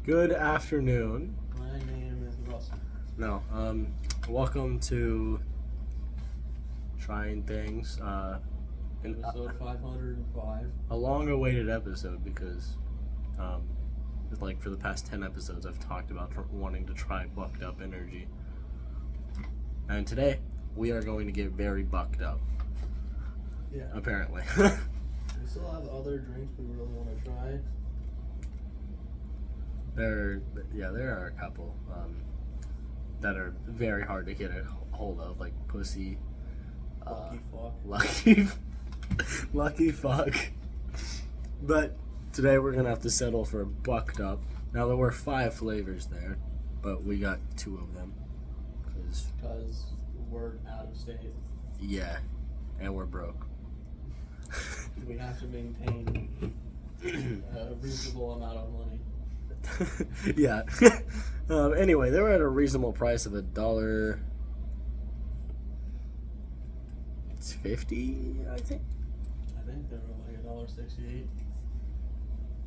Good afternoon. My name is Russell. No, welcome to Trying Things. Episode 505. A long-awaited episode because, like for the past 10 episodes, I've talked about wanting to try bucked up energy. And today, we are going to get very bucked up. Yeah. Apparently. We still have other drinks we really want to try. there are a couple that are very hard to get a hold of, like Pussy. Lucky fuck. Lucky fuck. But today we're gonna have to settle for bucked up. Now there were 5 flavors there, but we got 2 of them. Because we're out of state. Yeah, and we're broke. We have to maintain a reasonable amount of money. Yeah. Anyway, they were at a reasonable price of $1.50, I think. I think they were like $1.68.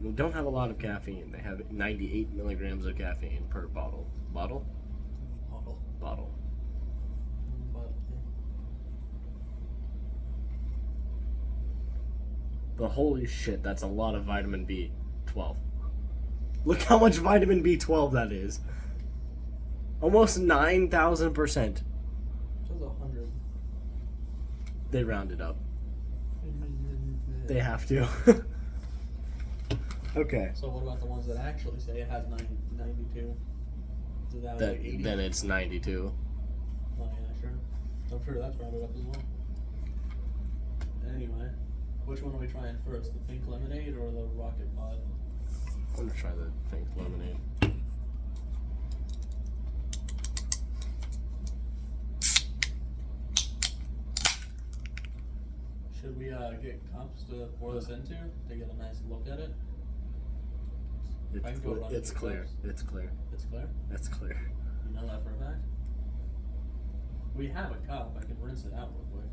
They don't have a lot of caffeine. They have 98 milligrams of caffeine per bottle. Bottle? Bottle. But holy shit, that's a lot of vitamin B12. Look how much vitamin B12 that is. Almost 9,000%. It says 100. They rounded up. They have to. Okay. So what about the ones that actually say it has 92? Is that like 80? Then it's 92. Oh yeah, sure. I'm sure that's rounded up as well. Anyway, which one are we trying first? The pink lemonade or the rocket pod? I'm gonna try the pink lemonade. Should we get cups to pour this into to get a nice look at it? I can go run It's two clear. cups. It's clear. It's clear? It's clear. You know that for a fact? We have a cup. I can rinse it out real quick.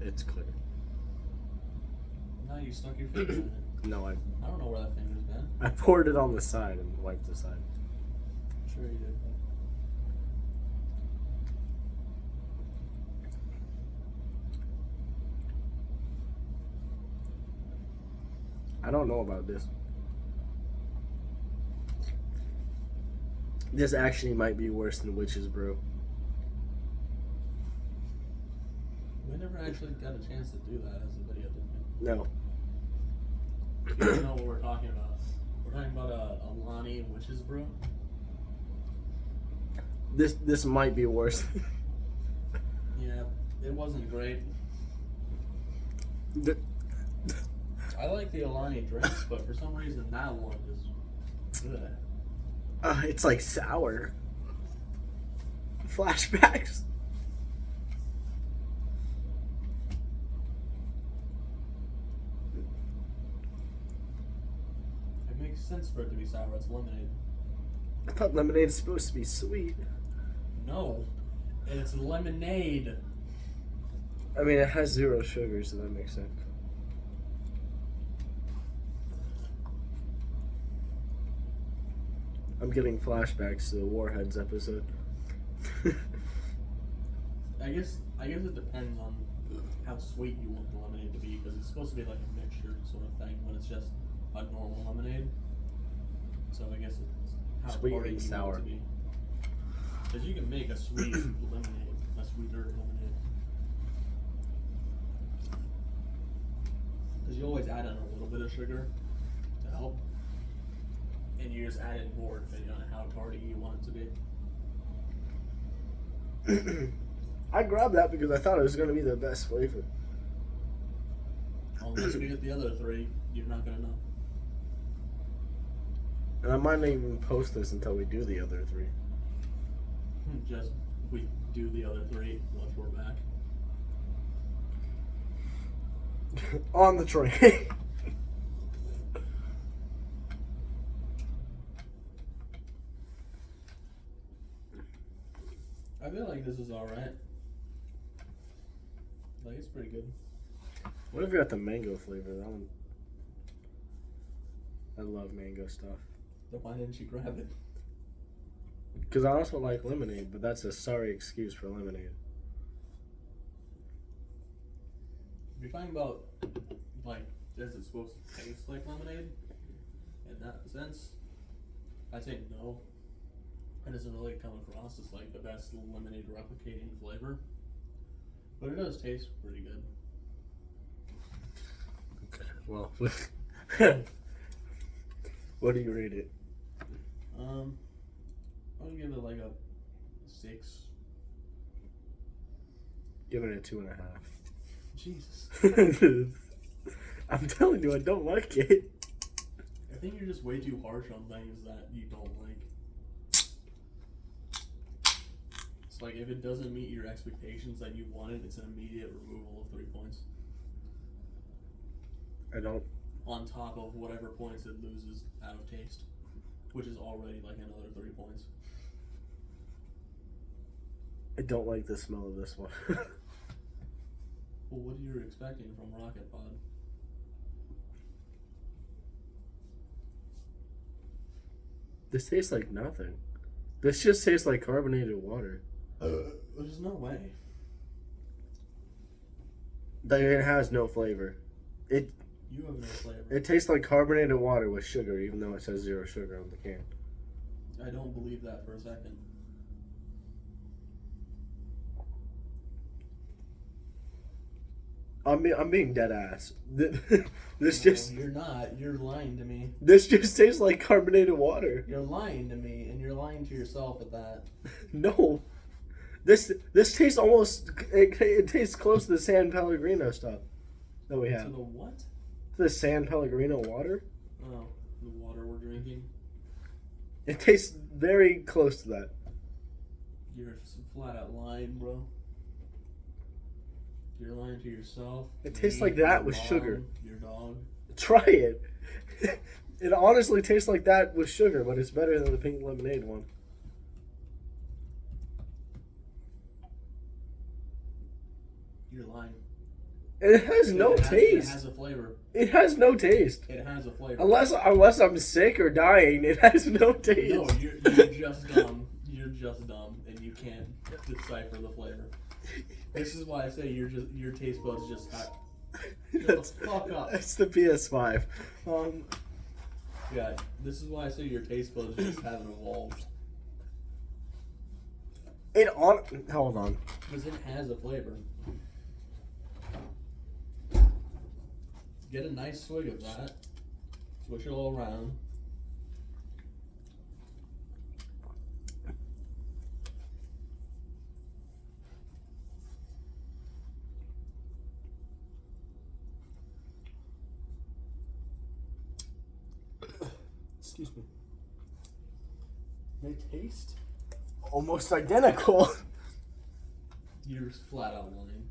It's clear. Now you stuck your finger in it. No, I don't know where that finger's been. I poured it on the side and wiped the side. Sure you did. I don't know about this. This actually might be worse than Witch's Brew. We never actually got a chance to do that as a video, did we? No. You don't know what we're talking about. We're talking about a Alani Witch's Brew. This might be worse. Yeah, it wasn't great. I like the Alani drinks, but for some reason that one is good. It's like sour. Flashbacks. It makes sense for it to be sour. It's lemonade. I thought lemonade is supposed to be sweet. No, it's lemonade. I mean, it has 0 sugar, so that makes sense. I'm getting flashbacks to the Warheads episode. I guess it depends on how sweet you want the lemonade to be, because it's supposed to be like a mixture sort of thing, when it's just a normal lemonade. So I guess it's how Sweet party and you sour. want it to be. Because you can make a sweet lemonade, a sweeter lemonade. Because you always add in a little bit of sugar to help, and you just add in more depending on how tardy you want it to be. I grabbed that because I thought it was going to be the best flavor. Unless we get the other 3, you're not gonna know. And I might not even post this until we do the other 3. Just we do the other 3 once we're back. On the train. I feel like this is alright. Like, it's pretty good. What if you got the mango flavor? That one. I love mango stuff. Then why didn't you grab it? Because I also like lemonade, but that's a sorry excuse for lemonade. If you're talking about, like, is it supposed to taste like lemonade? In that sense, I'd say no. It doesn't really come across as like the best lemonade replicating flavor, but it does taste pretty good. Okay, well, what do you rate it? I'll give it like a 6. Give it a 2.5. Jesus. I'm telling you, I don't like it. I think you're just way too harsh on things that you don't like. It's like if it doesn't meet your expectations that you wanted, it's an immediate removal of 3 points. I don't. On top of whatever points it loses out of taste, which is already like another 3 points. I don't like the smell of this one. Well, what are you expecting from Rocket Pod? This tastes like nothing. This just tastes like carbonated water. There's no way. Like, it has no flavor. You have no flavor. It tastes like carbonated water with sugar, even though it says 0 sugar on the can. I don't believe that for a second. I'm being dead ass. This No, just you're not. You're lying to me. this just tastes like carbonated water. You're lying to me, and you're lying to yourself at that. No, this tastes almost. It tastes close to the San Pellegrino stuff that we To have. the what? The San Pellegrino water. Oh, the water we're drinking. It tastes very close to that. You're flat out lying, bro. You're lying to yourself. It tastes me, like that your with mom, sugar. Your dog. Try it. It honestly tastes like that with sugar, but it's better than the pink lemonade one. You're lying. It has no taste. It has a flavor. It has no taste. It has a flavor. Unless I'm sick or dying, it has no taste. No, you're just dumb. You're just dumb, and you can't decipher the flavor. This is why I say your taste buds just got. Shut the fuck up. It's the PS5. Yeah, this is why I say your taste buds just haven't evolved. Hold on. Because it has a flavor. Get a nice swig of that. Swish it all around. Excuse me. They taste almost identical. You're just flat out lying.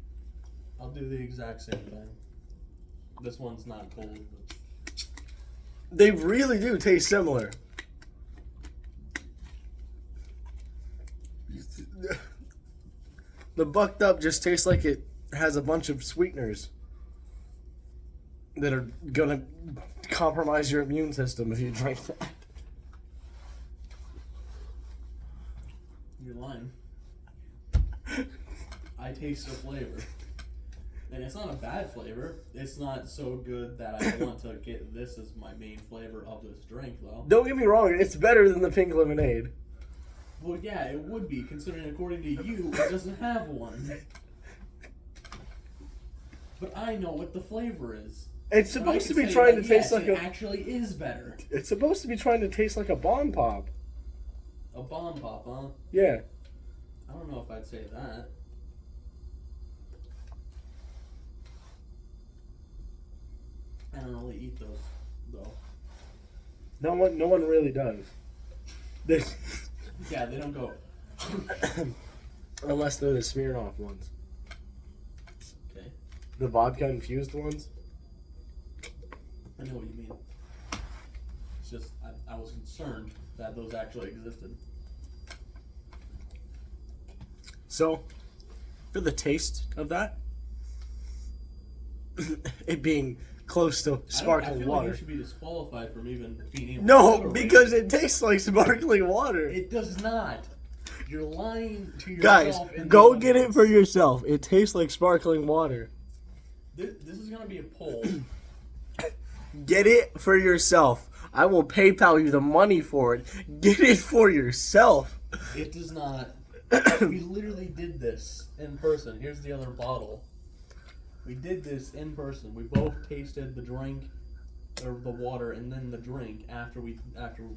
I'll do the exact same thing. This one's not cold. But They really do taste similar. The bucked up just tastes like it has a bunch of sweeteners that are gonna compromise your immune system if you drink that. You're lying. I taste the flavor. And it's not a bad flavor. It's not so good that I want to get this as my main flavor of this drink, though. Don't get me wrong, it's better than the pink lemonade. Well, yeah, it would be, considering according to you, it doesn't have one. But I know what the flavor is. It's And I supposed to can be say trying that, to taste yes, like it a. actually is better. It's supposed to be trying to taste like a bomb pop. A bomb pop, huh? Yeah. I don't know if I'd say that. I don't really eat those, though. No one really does. This, Yeah, they don't go. unless they're the Smirnoff ones. Okay, The vodka infused ones. I know what you mean. It's just, I was concerned that those actually existed. So, for the taste of that, it being close to I sparkling feel water. like you should be disqualified from even being able to No, evaluate. because it tastes like sparkling water. It does not. You're lying to yourself. Guys, and go the get it audience. for yourself. It tastes like sparkling water. This is gonna be a poll. Get it for yourself. I will PayPal you the money for it. Get it for yourself. It does not. We literally did this in person. Here's the other bottle. We did this in person. We both tasted the drink, or the water, and then the drink after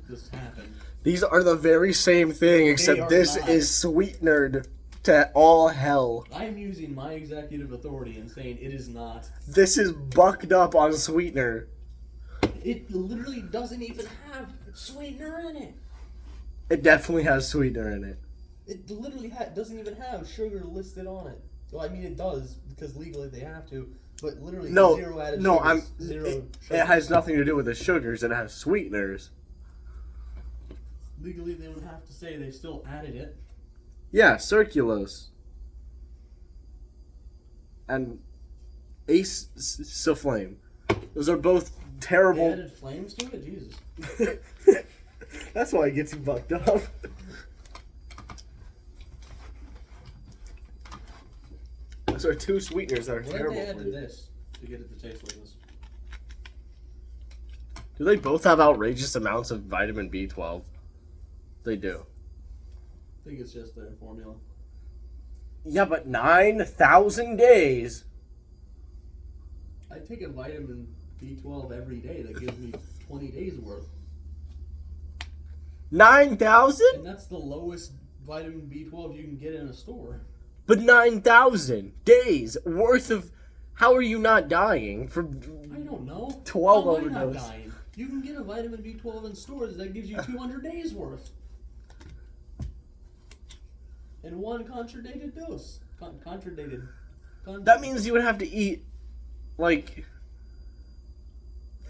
this happened. These are the very same thing, are except this not. is sweetenered to all hell. I'm using my executive authority and saying it is not. This is bucked up on sweetener. It literally doesn't even have sweetener in it. It definitely has sweetener in it. It literally doesn't even have sugar listed on it. Well, I mean, it does because legally they have to, but literally No, zero added no, sugars, zero it sugar. has nothing to do with the sugars. It has sweeteners. Legally, they would have to say they still added it. Yeah, Circulose. And Ace Flame. Those are both They terrible. added flames to it? Jesus. That's why it gets you bucked up. Those are two sweeteners that are What did terrible they add for to you. this to get it to taste like this? Do they both have outrageous amounts of vitamin B12? They do. I think it's just their formula. Yeah, but 9,000 days. I take a vitamin B12 every day that gives me 20 days worth. 9,000? And that's the lowest vitamin B12 you can get in a store. But 9,000 days worth of... How are you not dying from... I don't know. 12 How am I not overdose. dying? You can get a vitamin B12 in stores that gives you 200 days worth. In one contradated dose. Contradated. That means you would have to eat, like...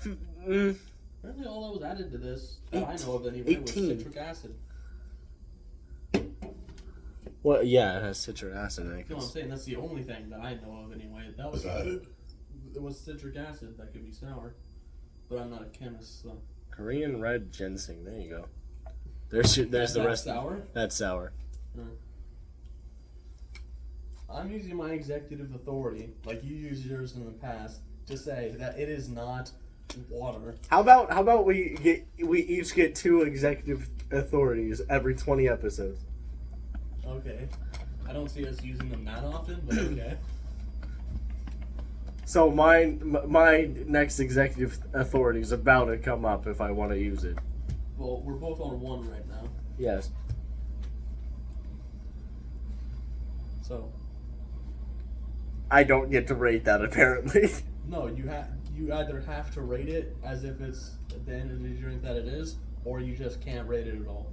Apparently all that was added to this, that I know of anyway, was 18. citric acid. Well, yeah, it has citric acid in it. You know what I'm saying? That's the only thing that I know of anyway. That was added. It was citric acid that could be sour. But I'm not a chemist, so. Korean red ginseng. There you go. There's the rest. Sour? That's sour. I'm using my executive authority, like you used yours in the past, to say that it is not water. How about we each get 2 executive authorities every 20 episodes? Okay. I don't see us using them that often, but okay. So my next executive authority is about to come up if I want to use it. Well, we're both on 1 right now, Yes. so I don't get to rate that apparently. no, you either have to rate it as if it's the energy drink that it is, or you just can't rate it at all,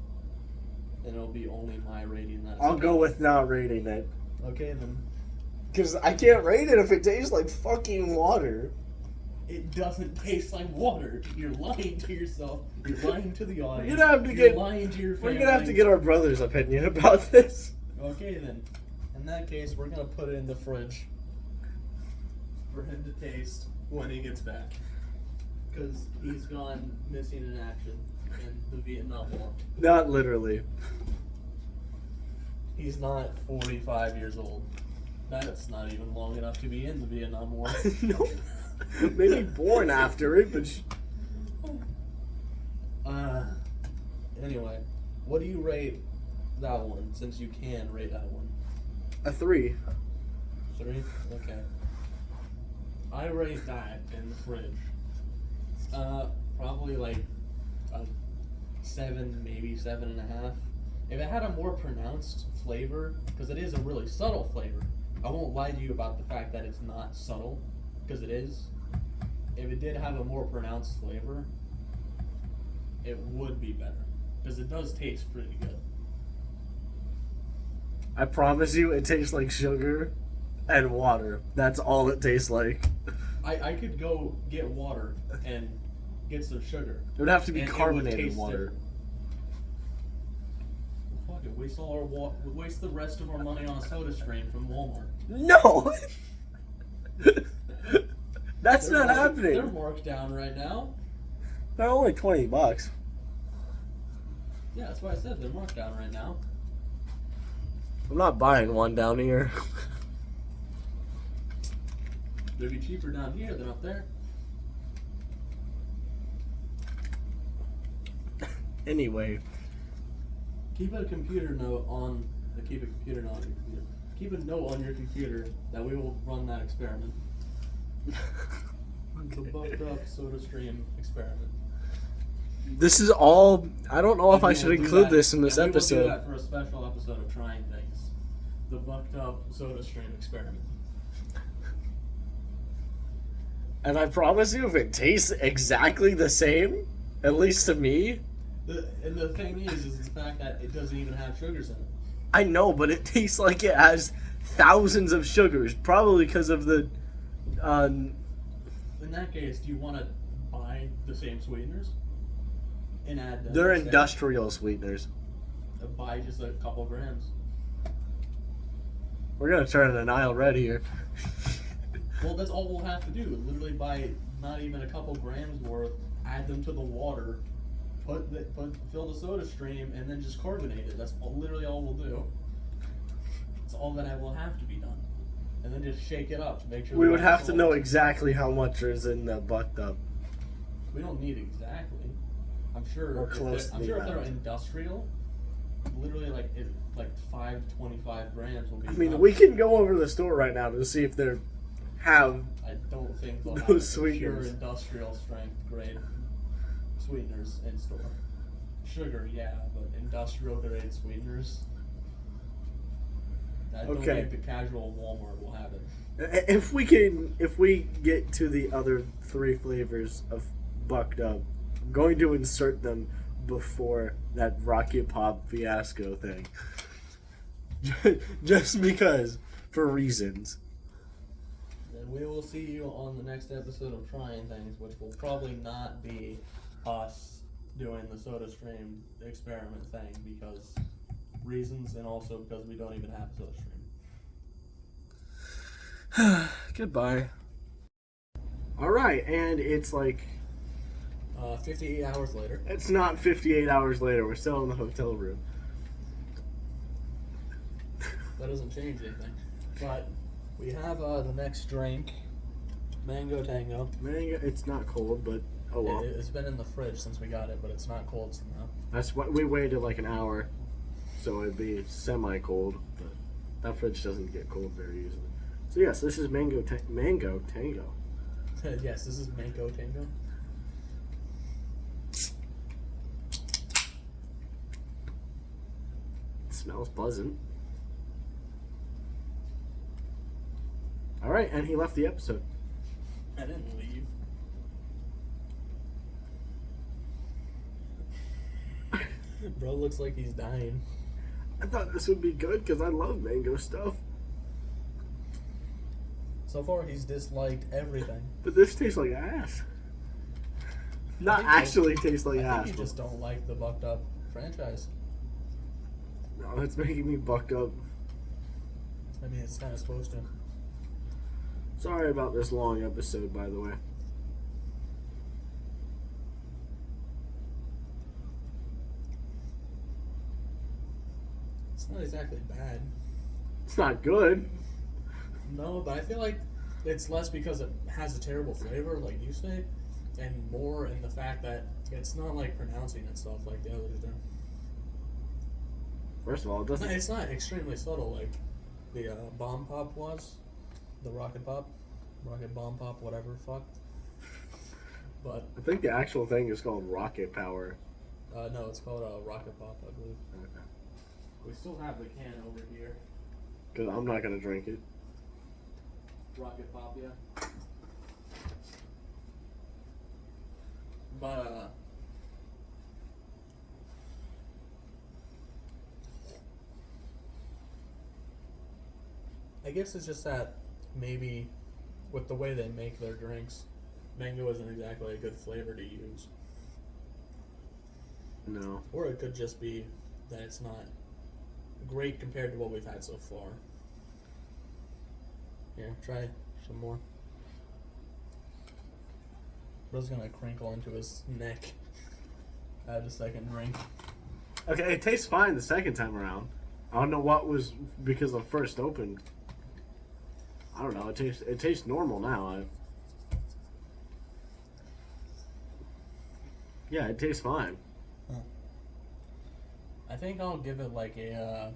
and it'll be only my rating. That's I'll okay. go with not rating it. Okay then. Because I can't rate it if it tastes like fucking water. It doesn't taste like water. You're lying to yourself. You're lying to the audience. We're gonna have to You're get- lying to your We're family. gonna have to get our brother's opinion about this. Okay then. In that case, we're gonna put it in the fridge for him to taste when he gets back, because he's gone missing in action in the Vietnam War. Not literally. He's not 45 years old. That's not even long enough to be in the Vietnam War. No. Maybe born after it, but Anyway, what do you rate that one, since you can rate that one? a 3. 3? Okay. I rate that in the fridge. Probably like a 7, maybe 7.5. If it had a more pronounced flavor, because it is a really subtle flavor, I won't lie to you about the fact that it's not subtle, because it is. If it did have a more pronounced flavor, it would be better, because it does taste pretty good. I promise you, it tastes like sugar and water. That's all it tastes like. I could go get water and get some sugar. It would have to be And it would carbonated taste water. different. Fuck it, waste all our waste the rest of our money on a soda stream from Walmart. No! That's not happening. They're marked down right now. They're only $20. Yeah, that's why I said they're marked down right now. I'm not buying one down here. They'd be cheaper down here than up there. Anyway. Keep a computer note on keep a computer note on your computer. Keep a note on your computer that we will run that experiment. The bucked up soda stream experiment. This is all. I don't know if I should include that, this in this and episode. We will do that for a special episode of Trying Things. The bucked up soda stream experiment. And I promise you, if it tastes exactly the same, at least to me. And the thing is the fact that it doesn't even have sugars in it. I know, but it tastes like it has thousands of sugars, probably because of the. In that case, do you want to buy the same sweeteners and add them? They're instead? industrial sweeteners. Buy just a couple grams. We're gonna turn an aisle red here. Well, that's all we'll have to do. Literally buy not even a couple grams worth, add them to the water, fill the soda stream, and then just carbonate it. That's literally all we'll do. It's all that will have to be done. And then just shake it up to make sure. We would have to know exactly how much is in the bucked up. We don't need exactly. I'm sure. Or close to I'm the sure if amount. they're industrial, literally like 525 grams will be. I mean, enough. we can go over to the store right now to see if they have. I don't think they'll Those have sweeteners. pure industrial strength grade sweeteners in store. Sugar, yeah, but industrial grade sweeteners. I don't Okay. think the casual Walmart will have it. If we get to the other 3 flavors of bucked up, I'm going to insert them before that Rocket Pop fiasco thing. Just because, for reasons. And we will see you on the next episode of Trying Things, which will probably not be us doing the soda stream experiment thing because reasons, and also because we don't even have a soda stream. Goodbye. Alright, and it's like 58 hours later. it's not 58 hours later, we're still in the hotel room. That doesn't change anything. But we have the next drink, Mango Tango. Mango, it's not cold, but oh well. It's been in the fridge since we got it, but it's not cold somehow. That's what we waited like an hour, so it'd be semi-cold, but that fridge doesn't get cold very easily. So yes, this is Mango Tango. Yes, this is Mango Tango. It smells pleasant. All right, and he left the episode. I didn't leave. Bro looks like he's dying. I thought this would be good because I love mango stuff, So far, he's disliked everything. but this tastes like ass. Not think actually tastes like I ass. think you just don't like the Bucked Up franchise. No, that's making me bucked up. I mean, it's kind of supposed to. Sorry about this long episode, by the way. It's not exactly bad. It's not good. No, but I feel like it's less because it has a terrible flavor, like you say, and more in the fact that it's not like pronouncing itself like the others do. First of all, it doesn't. It's not extremely subtle like the Bomb Pop was, the Rocket Pop, Rocket Bomb Pop, whatever, fuck. But I think the actual thing is called Rocket Power. no, it's called Rocket Pop, I believe. Okay. We still have the can over here. Because I'm not gonna drink it. Rocket Pop, yeah. But I guess it's just that maybe with the way they make their drinks, mango isn't exactly a good flavor to use. No. Or it could just be that it's not great compared to what we've had so far. Here, try some more. Bro's gonna crinkle into his neck. Add a second drink. Okay, it tastes fine the second time around. I don't know what was because the first opened. I don't know. It tastes normal now. Yeah, it tastes fine. Huh. I think I'll give it like a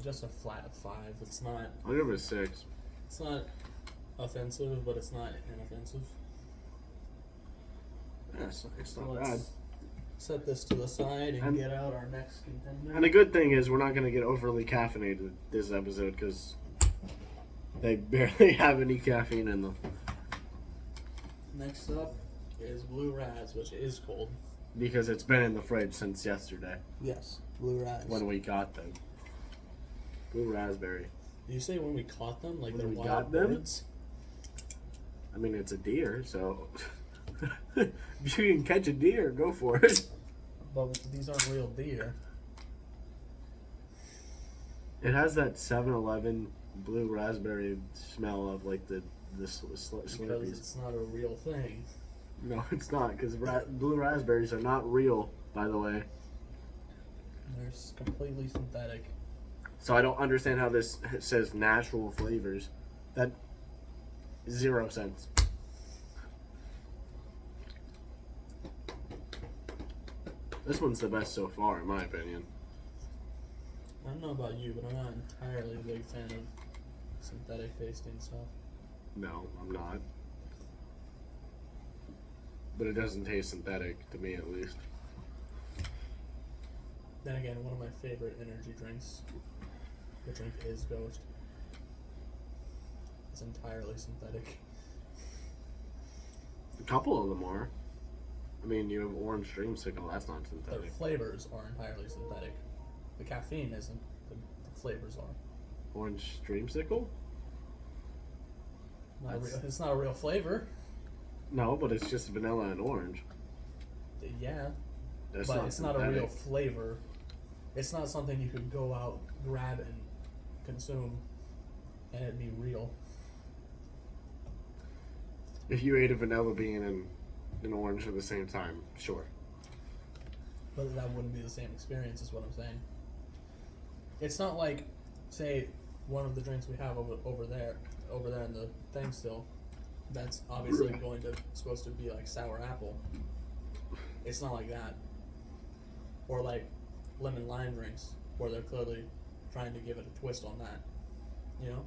just a flat 5. It's not. I'll give it a 6. It's not offensive, but it's not inoffensive. Yeah, it's So not let's bad. set this to the side and get out our next contender. And the good thing is we're not going to get overly caffeinated this episode because they barely have any caffeine in them. Next up is Blue Raz, which is cold. Because it's been in the fridge since yesterday Yes, Blue Raz. when we got them. Blue raspberry. Did you say when we caught them? Like When they're we wild got them? birds? I mean, it's a deer, so if you can catch a deer, go for it. But these aren't real deer. It has that 7-Eleven blue raspberry smell of like the Because Slurpees. it's not a real thing. No, it's not because blue raspberries are not real, by the way. They're completely synthetic. So I don't understand how this says natural flavors. That 0 cents. This one's the best so far, in my opinion. I don't know about you, but I'm not entirely a big fan of synthetic tasting stuff. No, I'm not. But it doesn't taste synthetic, to me at least. Then again, one of my favorite energy drinks, the drink is Ghost. It's entirely synthetic. A couple of them are. I mean, you have orange dreamsicle, that's not Their synthetic. flavors are entirely synthetic. The caffeine isn't, the flavors are. Orange dreamsicle? It's not a real flavor. No, but it's just vanilla and orange. Yeah, That's but not it's synthetic. not a real flavor. It's not something you could go out, grab, and consume, and it'd be real. If you ate a vanilla bean and an orange at the same time, sure. But that wouldn't be the same experience, is what I'm saying. It's not like, say, one of the drinks we have over there in the thing still. That's obviously supposed to be like sour apple. It's not like that. Or like lemon lime drinks, where they're clearly trying to give it a twist on that. You know?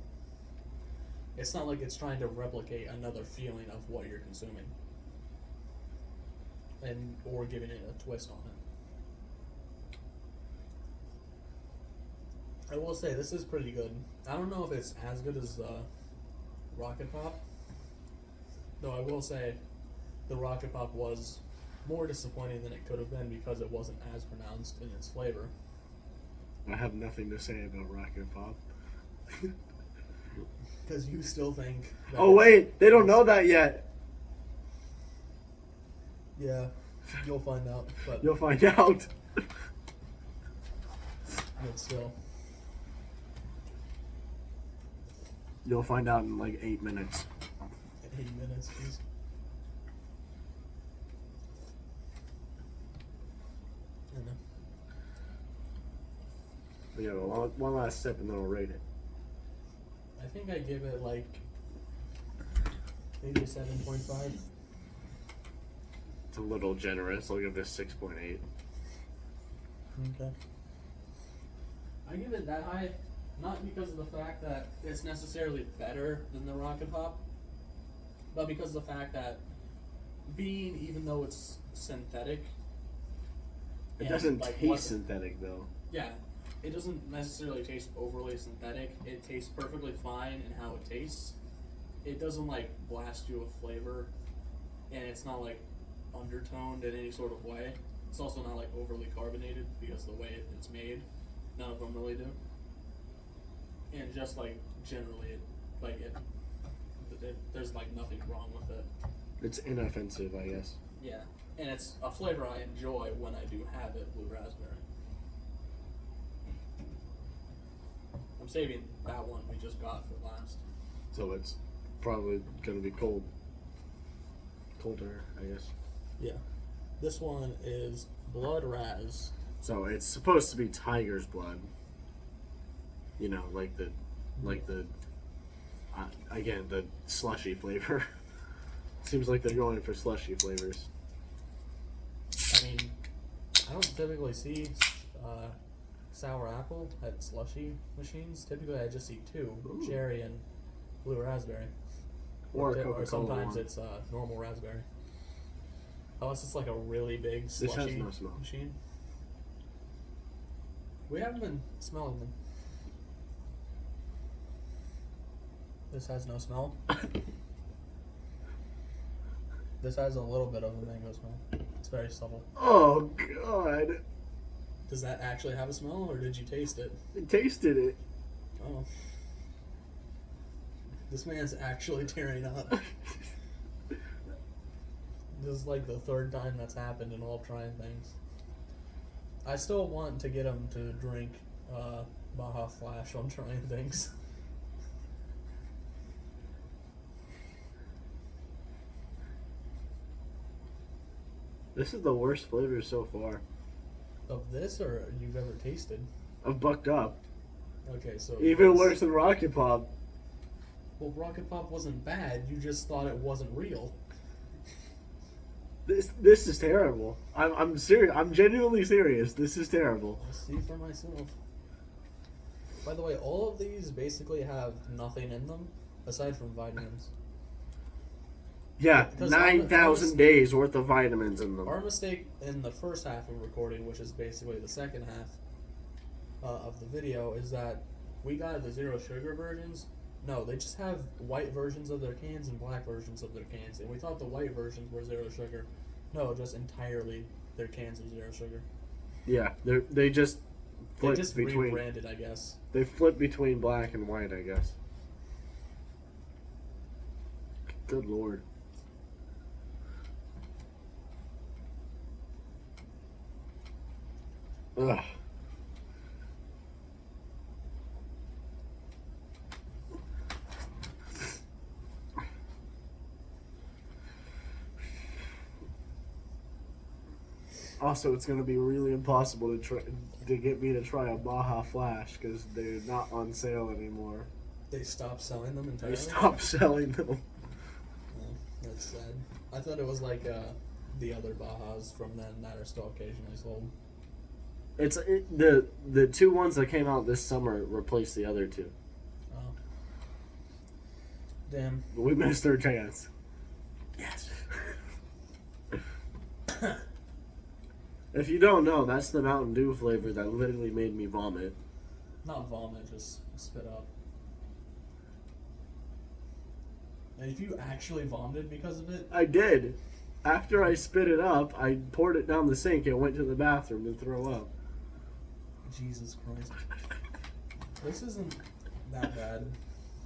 It's not like it's trying to replicate another feeling of what you're consuming. Or giving it a twist on it. I will say, this is pretty good. I don't know if it's as good as the Rocket Pop. Though I will say, the Rocket Pop was more disappointing than it could have been because it wasn't as pronounced in its flavor. I have nothing to say about Rocket Pop. Because you still think... Oh wait, they don't know that yet. Yeah, you'll find out. But You'll find out. still... You'll find out in like 8 minutes. 8 minutes, please. I know. But yeah, one last sip and then we'll rate it. I think I give it like maybe a 7.5. It's a little generous. I'll give this 6.8. Okay. I give it that high, not because of the fact that it's necessarily better than the Rocket Pop, but because of the fact that even though it's synthetic, It and, doesn't like, taste synthetic though. yeah, it doesn't necessarily taste overly synthetic. It tastes perfectly fine in how it tastes. It doesn't like blast you with flavor, and it's not like undertoned in any sort of way. It's also not like overly carbonated because the way it's made, none of them really do. And just like generally, there's like nothing wrong with it. It's inoffensive, I guess. Yeah, and it's a flavor I enjoy when I do have it, blue raspberry. I'm saving that one we just got for last. So it's probably gonna be colder, I guess. Yeah. This one is Blood Raz. So it's supposed to be tiger's blood. You know, like the again, the slushy flavor. Seems like they're going for slushy flavors. I mean, I don't typically see sour apple at slushy machines. Typically, I just see two: Ooh. cherry and blue raspberry. Or a Or Coca-Cola sometimes one. it's normal raspberry. Unless it's like a really big This has slushy no smell. machine. We haven't been smelling them. This has no smell. This has a little bit of a mango smell. It's very subtle. Oh God! Does that actually have a smell, or did you taste it? I tasted it. Oh. This man's actually tearing up. This is like the third time that's happened in all trying things. I still want to get him to drink Baja Flash on trying things. This is the worst flavor so far. Of this, or you've ever tasted? I've bucked up. Okay, so Even worse than Rocket Pop. Well, Rocket Pop wasn't bad. You just thought it wasn't real. This is terrible. I'm serious. I'm genuinely serious. This is terrible. I'll see for myself. By the way, all of these basically have nothing in them aside from vitamins. Yeah, Because 9,000 days worth of vitamins in them. Our mistake in the first half of recording, which is basically the second half of the video, is that we got the zero sugar versions. No, they just have white versions of their cans and black versions of their cans. And we thought the white versions were zero sugar. No, just entirely their cans are zero sugar. Yeah, they just flip They just between. rebranded, I guess. They flip between black and white, I guess. Good Lord. Ugh. Also, it's going to be really impossible to get me to try a Baja Flash because they're not on sale anymore. They stopped selling them entirely? They stopped selling them. Oh, that's sad. I thought it was like the other Bajas from then that are still occasionally sold. The two ones that came out this summer replaced the other two. Oh. Damn. We missed our chance. Yes. If you don't know, that's the Mountain Dew flavor that literally made me vomit. Not vomit, just spit up. And if you actually vomited because of it? I did. After I spit it up, I poured it down the sink and went to the bathroom to throw up. Jesus Christ. This isn't that bad.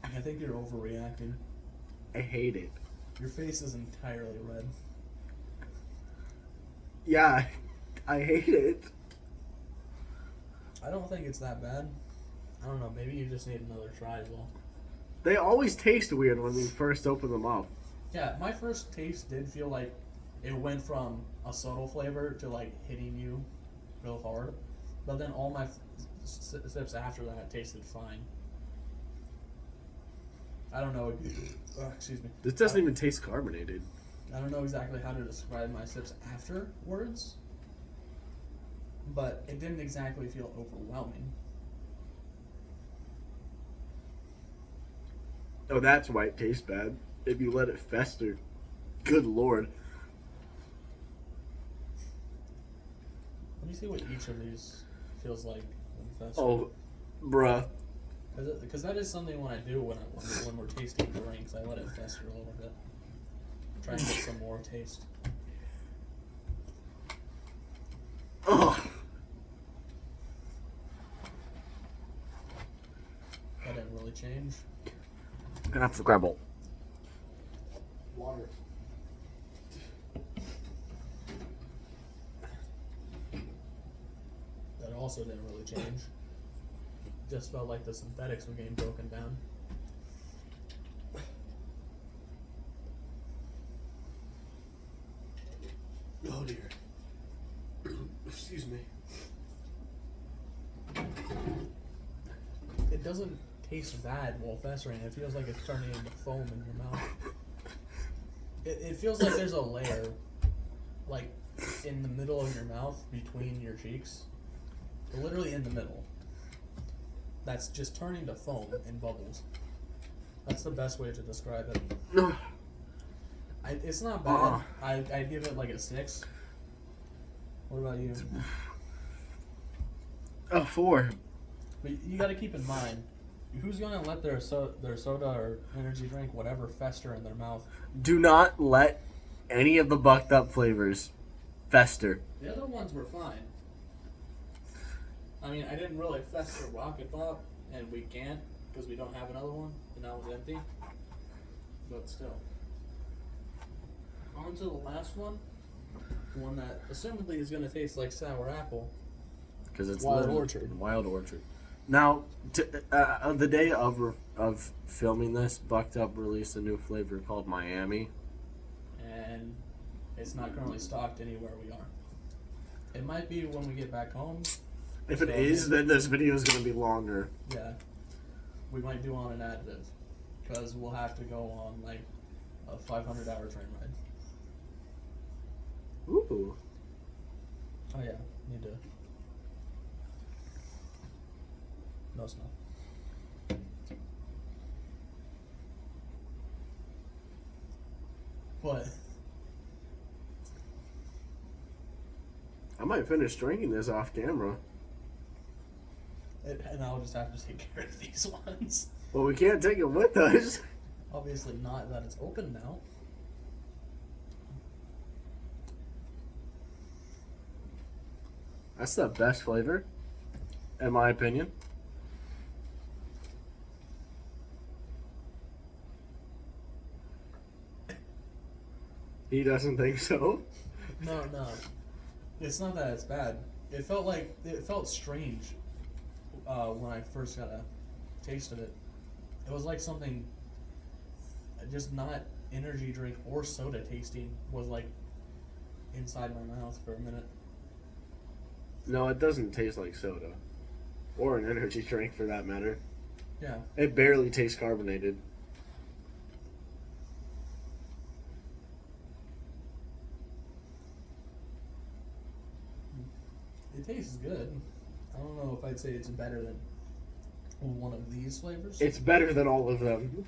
I think you're overreacting. I hate it. Your face is entirely red. Yeah, I hate it. I don't think it's that bad. I don't know, maybe you just need another try as well. They always taste weird when we first open them up. Yeah, my first taste did feel like it went from a subtle flavor to like hitting you real hard. But then all my sips after that tasted fine. I don't know. Excuse me. This doesn't even taste carbonated. I don't know exactly how to describe my sips afterwards, but it didn't exactly feel overwhelming. Oh, that's why it tastes bad. If you let it fester. Good Lord. Let me see what each of these feels like when fester. Oh, bruh. Because that is something when I do when we're tasting drinks, I let it fester a little bit. Try and get some more taste. Ugh. That didn't really change. I'm gonna have to grab Water. That also didn't really change. Just felt like the synthetics were getting broken down. doesn't taste bad while festering. It feels like it's turning into foam in your mouth. It feels like there's a layer, like, in the middle of your mouth between your cheeks. Literally in the middle. That's just turning to foam and bubbles. That's the best way to describe it. It's not bad. I'd give it like a 6. What about you? A 4. But you got to keep in mind, who's going to let their soda or energy drink, whatever, fester in their mouth? Do not let any of the bucked up flavors fester. The other ones were fine. I mean, I didn't really fester Rocket Pop, and we can't because we don't have another one, and that was empty. But still. On to the last one. One that assumedly is going to taste like sour apple. Because it's Wild Orchard. Wild Orchard. Now, the day of filming this, Bucked Up released a new flavor called Miami. And it's not currently stocked anywhere we are. It might be when we get back home. If it is, then this video is going to be longer. Yeah. We might do on an additive. Because we'll have to go on like a 500-hour train ride. Ooh. Oh yeah, need to. No smell. What? I might finish drinking this off camera. And I'll just have to take care of these ones. Well, we can't take it with us. Obviously not that it's open now. That's the best flavor, in my opinion. He doesn't think so. No. It's not that it's bad. It felt strange when I first got a taste of it. It was like something just not energy drink or soda tasting was like inside my mouth for a minute. No, it doesn't taste like soda. Or an energy drink, for that matter. Yeah. It barely tastes carbonated. It tastes good. I don't know if I'd say it's better than one of these flavors. It's better than all of them.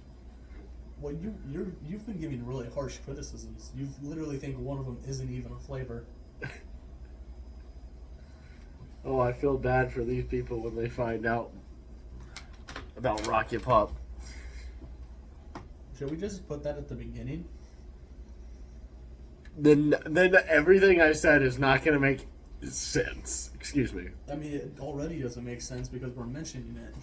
Well, you've been giving really harsh criticisms. You literally think one of them isn't even a flavor. Oh, I feel bad for these people when they find out about Rocket Pop. Should we just put that at the beginning? Then everything I said is not going to make sense. Excuse me. I mean, it already doesn't make sense because we're mentioning it.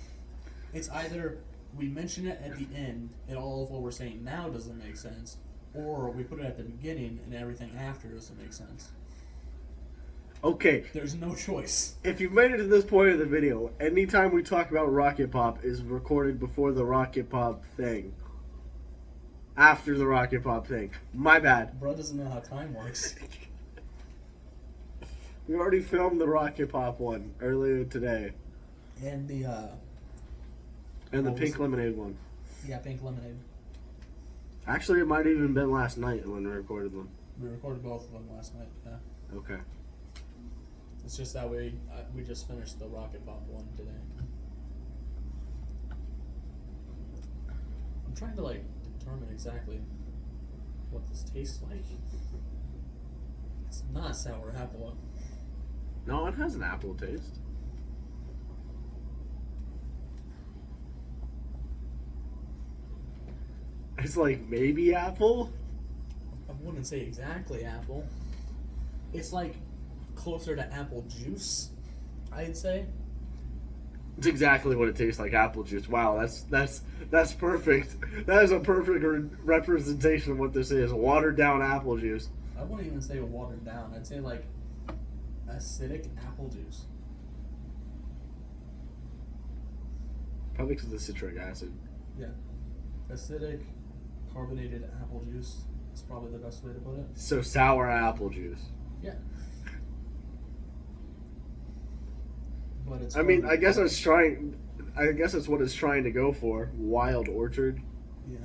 It's either we mention it at the end and all of what we're saying now doesn't make sense, or we put it at the beginning and everything after doesn't make sense. Okay. There's no choice. If you've made it to this point of the video, anytime we talk about Rocket Pop is recorded before the Rocket Pop thing. After the Rocket Pop thing. My bad. Bro doesn't know how time works. We already filmed the Rocket Pop one earlier today. And the Pink Lemonade one. Yeah, Pink Lemonade. Actually, it might have even been last night when we recorded them. We recorded both of them last night, yeah. Okay. It's just that we just finished the Rocket Pop one today. I'm trying to determine exactly what this tastes like. It's not sour apple. No, it has an apple taste. It's like maybe apple? I wouldn't say exactly apple. It's like closer to apple juice, I'd say. It's exactly what it tastes like, apple juice. Wow, that's perfect. That is a perfect representation of what this is. Watered down apple juice. I wouldn't even say watered down. I'd say like acidic apple juice. Probably because of the citric acid. Yeah. Acidic, carbonated apple juice is probably the best way to put it. So sour apple juice. Yeah. But it's I mean, I guess I was trying. I guess that's what it's trying to go for. Wild Orchard. Yeah.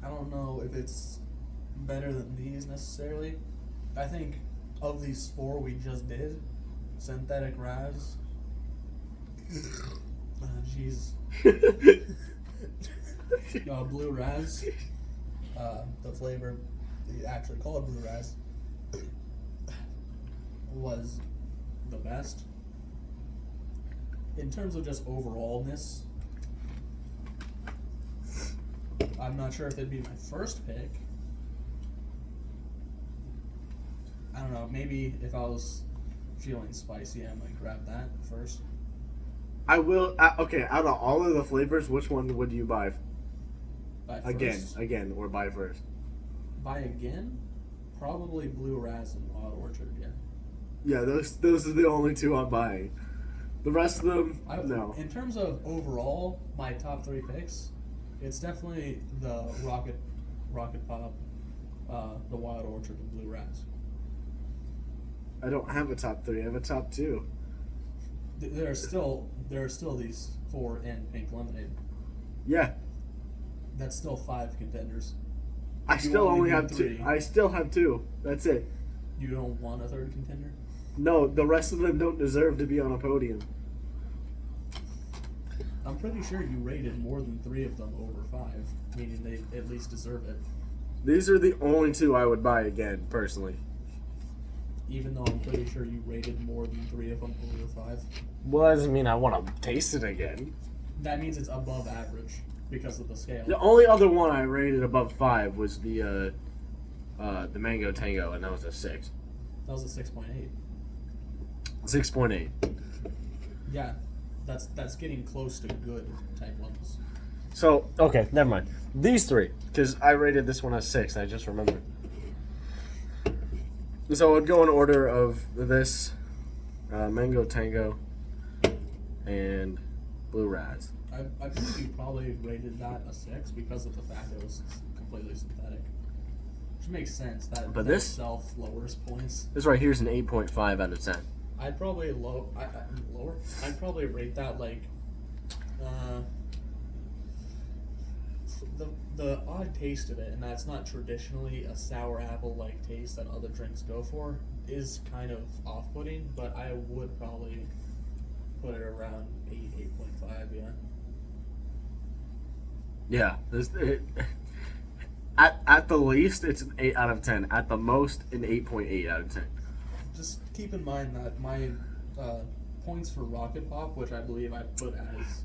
I don't know if it's better than these necessarily. I think of these 4 we just did, synthetic raz. Jeez. Blue raz. The flavor, they actually call it blue raz, was the best. In terms of just overallness, I'm not sure if it'd be my first pick. I don't know, maybe if I was feeling spicy, I might grab that first. I will. Okay, out of all of the flavors, which one would you buy? Again, or buy first? Buy again? Probably Blue Raz and Wild Orchard, yeah. Yeah, those are the only 2 I'm buying. The rest of them, no. In terms of overall, my top 3 picks, it's definitely the Rocket Pop, the Wild Orchard, and Blue Raz. I don't have a top 3. I have a top 2. There are still these 4 in Pink Lemonade. Yeah. That's still 5 contenders. I still only have 2. I still have 2. That's it. You don't want a 3rd contender? No, the rest of them don't deserve to be on a podium. I'm pretty sure you rated more than 3 of them over 5, meaning they at least deserve it. These are the only 2 I would buy again, personally. Even though I'm pretty sure you rated more than 3 of them over 5. Well, that doesn't mean I want to taste it again. That means it's above average because of the scale. The only other one I rated above 5 was the Mango Tango, and that was a 6. That was a 6.8. 6.8. Yeah, that's getting close to good type levels. So, okay, never mind. These 3, because I rated this one a 6, I just remembered. So I'd go in order of this, Mango Tango, and Blue Raz. I think you probably rated that a 6 because of the fact that it was completely synthetic. Which makes sense. That this itself lowers points. This right here is an 8.5 out of 10. I'd probably lower. I'd probably rate that like the odd taste of it, and that's not traditionally a sour apple like taste that other drinks go for, is kind of off-putting. But I would probably put it around 8.5. Yeah. Yeah. At the least, it's an 8 out of 10. At the most, an 8.8 out of 10. Just keep in mind that my points for Rocket Pop, which I believe I put as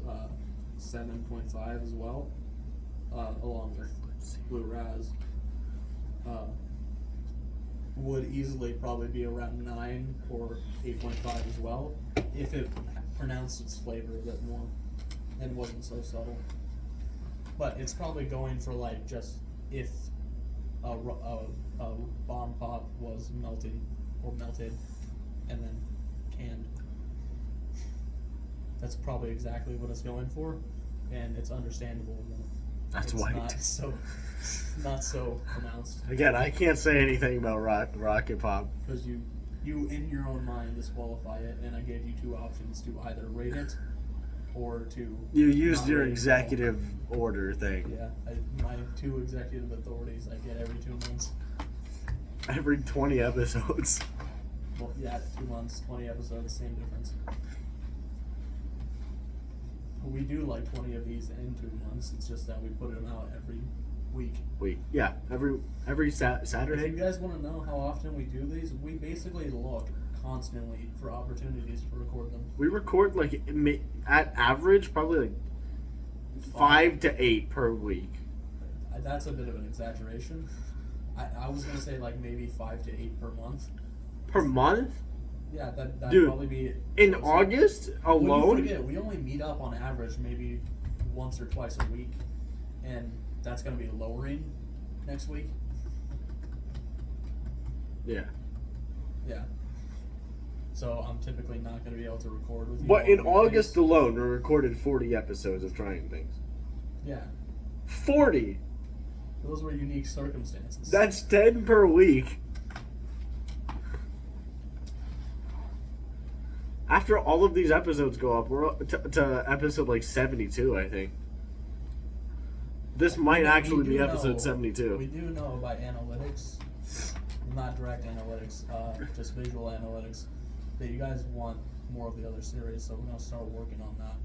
7.5 as well, along with Blue Raz, would easily probably be around 9 or 8.5 as well, if it pronounced its flavor a bit more and wasn't so subtle. But it's probably going for like just if a bomb pop was melted and then canned. That's probably exactly what it's going for, and it's understandable. That's it's white. Not so pronounced. Again, I can't say anything about Rocket Pop. Because you in your own mind disqualify it, and I gave you 2 options to either rate it or to... You used your executive order thing. Yeah, my 2 executive authorities I get every 2 months. Every 20 episodes. Well, yeah, 2 months, 20 episodes, same difference. We do like 20 of these in 2 months. It's just that we put them out every week. Yeah, every Saturday. If you guys want to know how often we do these, we basically look constantly for opportunities to record them. We record like at average probably like 5 to 8 per week. That's a bit of an exaggeration. I was gonna say like maybe 5 to 8 per month. Per month? Yeah, that'd Dude, probably be in August alone. Well, you forget, we only meet up on average maybe once or twice a week, and that's gonna be lowering next week. Yeah. Yeah. So I'm typically not gonna be able to record with you. But in August alone, we recorded 40 episodes of Trying Things. Yeah. 40. Those were unique circumstances. That's 10 per week. After all of these episodes go up, we're up to episode like 72, I think. This might actually be episode We 72. do know by analytics, not direct analytics, just visual analytics, that you guys want more of the other series, so we're going to start working on that.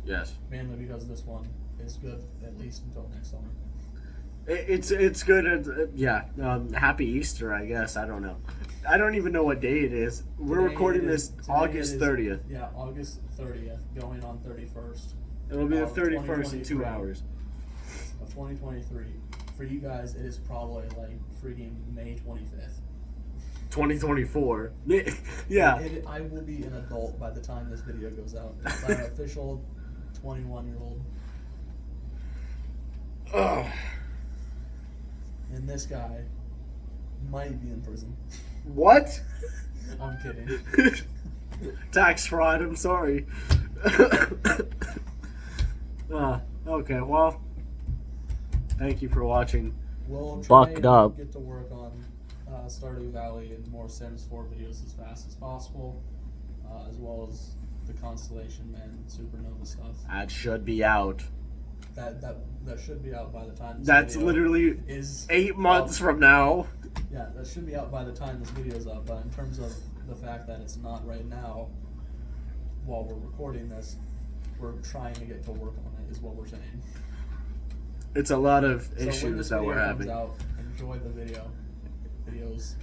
Yes. Mainly because this one is good at least until next summer. It's good. Yeah. Happy Easter, I guess. I don't know. I don't even know what day it is. We're recording this August 30th. Yeah, August 30th, going on 31st. It'll be the 31st in 2 hours. Of 2023. For you guys, it is probably like freaking May 25th. 2024. Yeah. I will be an adult by the time this video goes out. I'm an official 21-year-old. Ugh. And this guy might be in prison. What? I'm kidding. Tax fraud, I'm sorry. Okay, well, thank you for watching. We'll try Bucked up. get to work on Stardew Valley and more Sims 4 videos as fast as possible, as well as the Constellation Man Supernova stuff. That should be out. That should be out by the time this That's video literally is 8 months up. from now. Yeah, that should be out by the time this video is up, but in terms of the fact that it's not right now, while we're recording this, we're trying to get to work on it, is what we're saying. It's a lot of So when issues this that video we're comes having. out, enjoy the videos.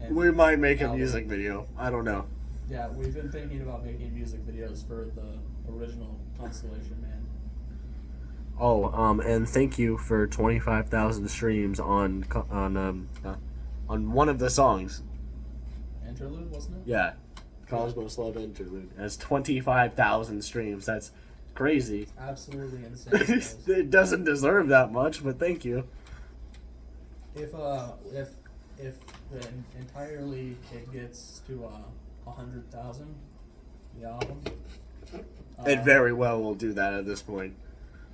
And We might make a album. music video. I don't know. Yeah, we've been thinking about making music videos for the original Constellation Man. Oh, and thank you for 25,000 streams on one of the songs. Interlude, wasn't it? Yeah, Cosmos Love Interlude has 25,000 streams. That's crazy. Absolutely insane. guys. It doesn't deserve that much, but thank you. If entirely it gets to 100,000, the album. It very well will do that at this point.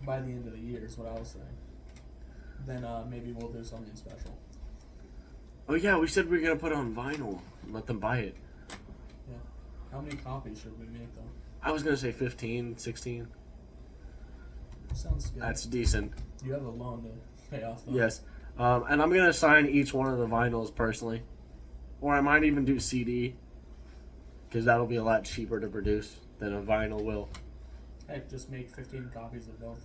By the end of the year is what I was saying. Then maybe we'll do something special. Oh yeah, we said we were gonna put it on vinyl and let them buy it. Yeah. How many copies should we make though? I was gonna say 15, 16. Sounds good. That's decent. You have a loan to pay off though. Yes. And I'm gonna sign each one of the vinyls personally. Or I might even do CD. Because that'll be a lot cheaper to produce than a vinyl will. Heck, just make 15 copies of both.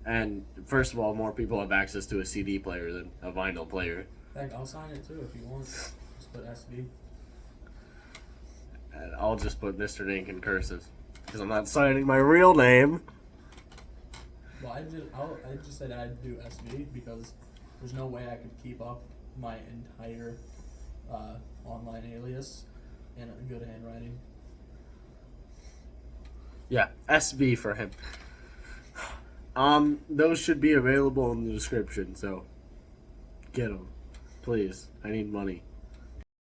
And first of all, more people have access to a CD player than a vinyl player. Heck, I'll sign it too if you want. Just put SV. And I'll just put Mr. Dink in cursive. Because I'm not signing my real name. Well, I just said I'd do SV because there's no way I could keep up my entire online alias in a good handwriting. Yeah, SV for him. Those should be available in the description, so get them. Please. I need money.